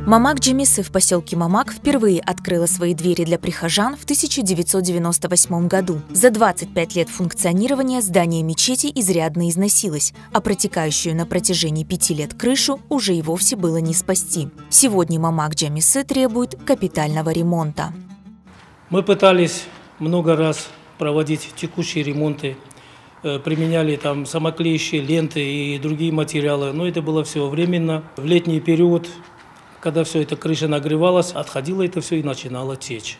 Мамак Джамисы в поселке Мамак впервые открыла свои двери для прихожан в 1998 году. За 25 лет функционирования здание мечети изрядно износилось, а протекающую на протяжении 5 лет крышу уже и вовсе было не спасти. Сегодня Мамак Джамисы требует капитального ремонта. Мы пытались много раз проводить текущие ремонты, применяли там самоклеящие ленты и другие материалы, но это было все временно. В летний период, когда все это крыша нагревалась, отходило это все и начинало течь.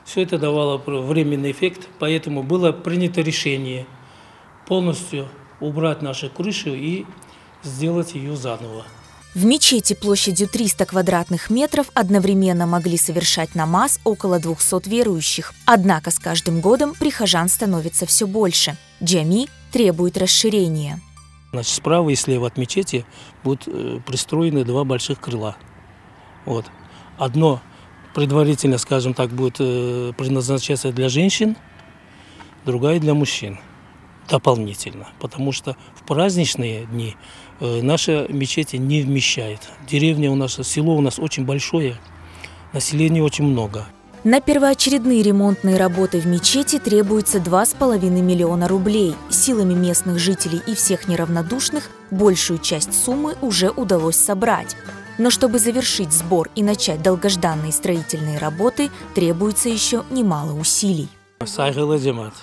Все это давало временный эффект, поэтому было принято решение полностью убрать нашу крышу и сделать ее заново. В мечети площадью 300 квадратных метров одновременно могли совершать намаз около 200 верующих. Однако с каждым годом прихожан становится все больше. Джами требует расширения. Значит, справа и слева от мечети будут пристроены два больших крыла. Вот. Одно предварительно, скажем так, будет предназначаться для женщин, другая для мужчин дополнительно, потому что в праздничные дни наша мечеть не вмещает. Деревня у нас, село у нас очень большое, населения очень много. На первоочередные ремонтные работы в мечети требуется 2,5 миллиона рублей. Силами местных жителей и всех неравнодушных большую часть суммы уже удалось собрать. Но чтобы завершить сбор и начать долгожданные строительные работы, требуется еще немало усилий. Сайгылы джамат,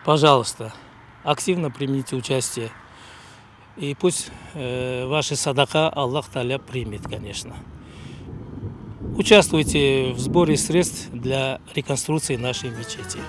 пожалуйста, активно примите участие. И пусть ваши садака Аллах Та'аля примет, конечно. Участвуйте в сборе средств для реконструкции нашей мечети.